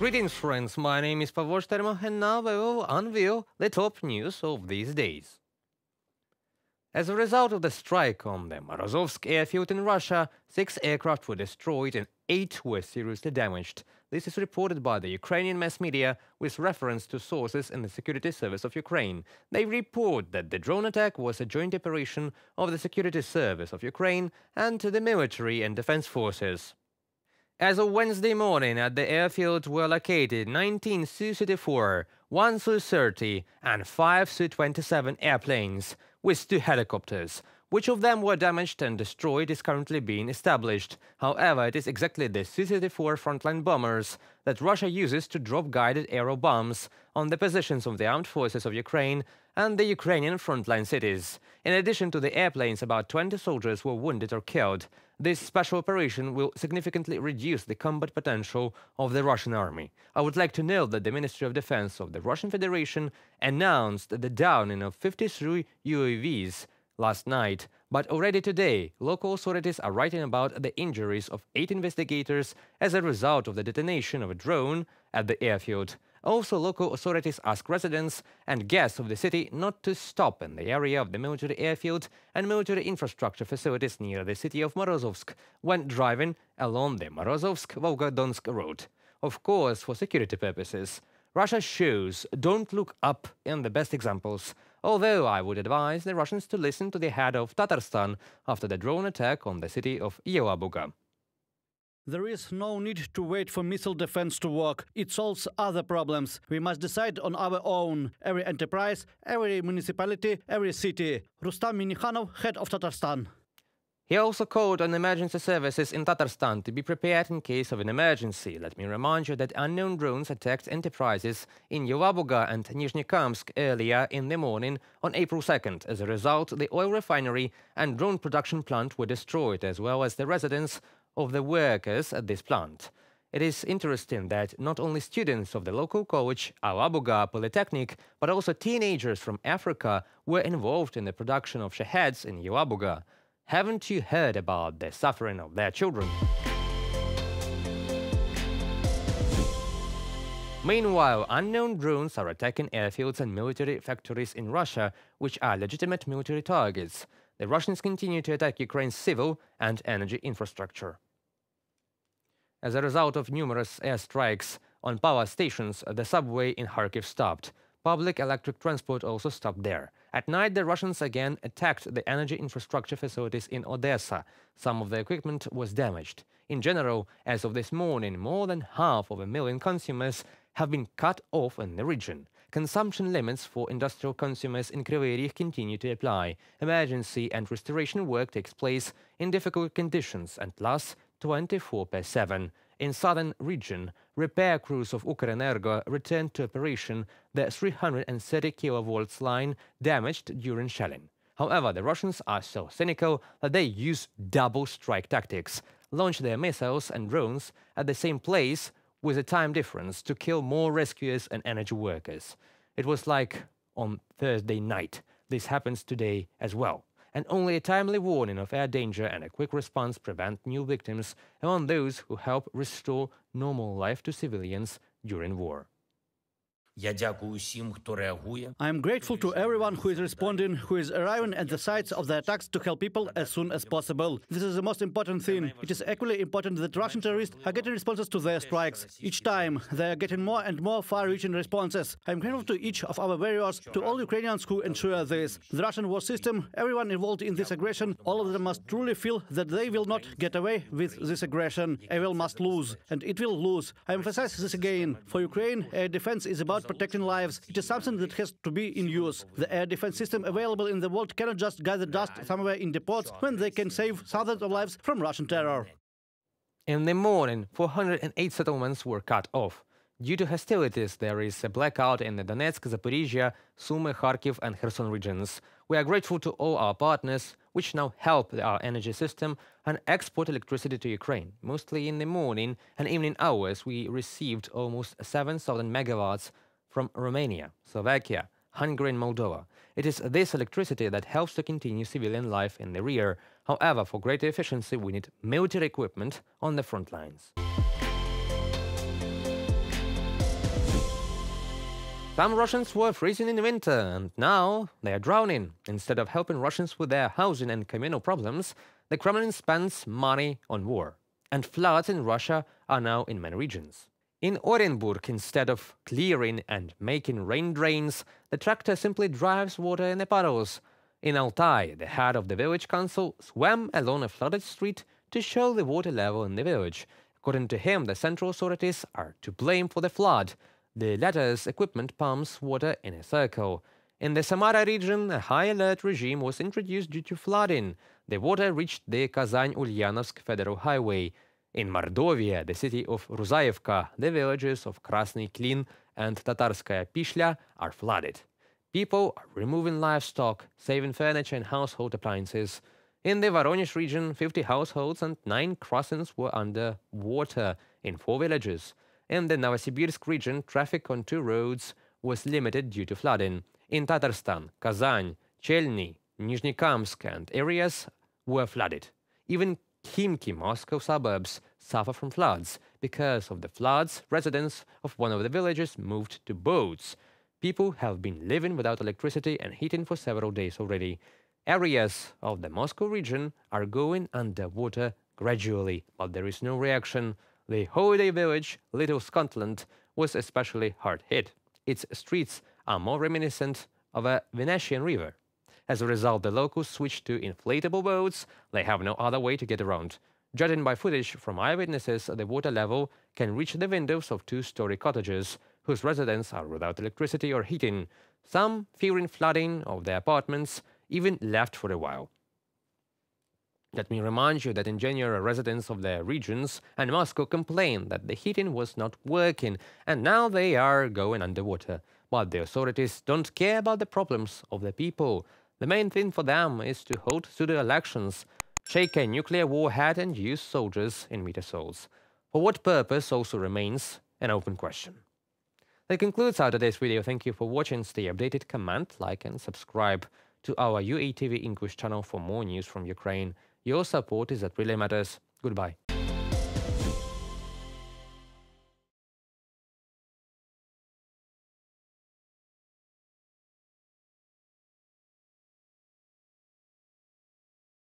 Greetings friends, my name is Pavor Shtermo and now we will unveil the top news of these days. As a result of the strike on the Morozovsk airfield in Russia, 6 aircraft were destroyed and 8 were seriously damaged. This is reported by the Ukrainian mass media with reference to sources in the Security Service of Ukraine. They report that the drone attack was a joint operation of the Security Service of Ukraine and the military and defense forces. As of Wednesday morning, at the airfield were located 19 Su-34, 1 Su-30 and 5 Su-27 airplanes, with 2 helicopters. Which of them were damaged and destroyed is currently being established. However, it is exactly the Su-34 frontline bombers that Russia uses to drop guided aero bombs on the positions of the armed forces of Ukraine and the Ukrainian frontline cities. In addition to the airplanes, about 20 soldiers were wounded or killed. This special operation will significantly reduce the combat potential of the Russian army. I would like to note that the Ministry of Defense of the Russian Federation announced the downing of 53 UAVs last night, but already today, local authorities are writing about the injuries of 8 investigators as a result of the detonation of a drone at the airfield. Also, local authorities ask residents and guests of the city not to stop in the area of the military airfield and military infrastructure facilities near the city of Morozovsk when driving along the Morozovsk-Volgodonsk road. Of course, for security purposes. Russia shows don't look up in the best examples, although I would advise the Russians to listen to the head of Tatarstan after the drone attack on the city of Yelabuga. There is no need to wait for missile defense to work. It solves other problems. We must decide on our own. Every enterprise, every municipality, every city. Rustam Minikhanov, head of Tatarstan. He also called on emergency services in Tatarstan to be prepared in case of an emergency. Let me remind you that unknown drones attacked enterprises in Yelabuga and Nizhnekamsk earlier in the morning on April 2nd. As a result, the oil refinery and drone production plant were destroyed, as well as the residence of the workers at this plant. It is interesting that not only students of the local college, Yelabuga Polytechnic, but also teenagers from Africa were involved in the production of shaheds in Yelabuga. Haven't you heard about the suffering of their children? Meanwhile, unknown drones are attacking airfields and military factories in Russia, which are legitimate military targets. The Russians continue to attack Ukraine's civil and energy infrastructure. As a result of numerous airstrikes on power stations, the subway in Kharkiv stopped. Public electric transport also stopped there. At night, the Russians again attacked the energy infrastructure facilities in Odessa. Some of the equipment was damaged. In general, as of this morning, more than 500,000 consumers have been cut off in the region. Consumption limits for industrial consumers in Kryvyi Rih continue to apply. Emergency and restoration work takes place in difficult conditions and lasts 24/7. In southern region, repair crews of Ukrenergo returned to operation the 330 kV line damaged during shelling. However, the Russians are so cynical that they use double strike tactics, launch their missiles and drones at the same place with a time difference to kill more rescuers and energy workers. It was like on Thursday night. This happens today as well. And only a timely warning of air danger and a quick response prevent new victims among those who help restore normal life to civilians during war. I am grateful to everyone who is responding, who is arriving at the sites of the attacks to help people as soon as possible. This is the most important thing. It is equally important that Russian terrorists are getting responses to their strikes. Each time, they are getting more and more far-reaching responses. I am grateful to each of our warriors, to all Ukrainians who ensure this. The Russian war system, everyone involved in this aggression, all of them must truly feel that they will not get away with this aggression. Evil must lose, and it will lose. I emphasize this again. For Ukraine, air defense is about protecting lives. It is something that has to be in use. The air defense system available in the world cannot just gather dust somewhere in depots when they can save thousands of lives from Russian terror. In the morning, 408 settlements were cut off. Due to hostilities, there is a blackout in the Donetsk, Zaporizhia, Sumy, Kharkiv and Kherson regions. We are grateful to all our partners, which now help our energy system and export electricity to Ukraine. Mostly in the morning and evening hours, we received almost 7,000 megawatts from Romania, Slovakia, Hungary and Moldova. It is this electricity that helps to continue civilian life in the rear. However, for greater efficiency, we need military equipment on the front lines. Some Russians were freezing in the winter, and now they are drowning. Instead of helping Russians with their housing and communal problems, the Kremlin spends money on war. And floods in Russia are now in many regions. In Orenburg, instead of clearing and making rain drains, the tractor simply drives water in the puddles. In Altai, the head of the village council swam along a flooded street to show the water level in the village. According to him, the central authorities are to blame for the flood. The latter's equipment pumps water in a circle. In the Samara region, a high alert regime was introduced due to flooding. The water reached the Kazan-Ulyanovsk Federal Highway. In Mordovia, the city of Ruzaevka, the villages of Krasny Klin and Tatarskaya Pishля are flooded. People are removing livestock, saving furniture and household appliances. In the Voronezh region, 50 households and 9 crossings were under water in 4 villages. In the Novosibirsk region, traffic on 2 roads was limited due to flooding. In Tatarstan, Kazan, Chelny, Nizhnekamsk and areas were flooded. Even Khimki, Moscow suburbs, suffer from floods. Because of the floods, residents of one of the villages moved to boats. People have been living without electricity and heating for several days already. Areas of the Moscow region are going underwater gradually, but there is no reaction. The holiday village, Little Scotland, was especially hard hit. Its streets are more reminiscent of a Venetian river. As a result, the locals switched to inflatable boats. They have no other way to get around. Judging by footage from eyewitnesses, the water level can reach the windows of 2-story cottages, whose residents are without electricity or heating. Some, fearing flooding of their apartments, even left for a while. Let me remind you that in January, residents of the regions and Moscow complained that the heating was not working, and now they are going underwater. But the authorities don't care about the problems of the people. The main thing for them is to hold pseudo-elections, shake a nuclear warhead and use soldiers in meter souls. For what purpose also remains an open question. That concludes our today's video. Thank you for watching. Stay updated, comment, like and subscribe to our UATV English channel for more news from Ukraine. Your support is what really matters. Goodbye.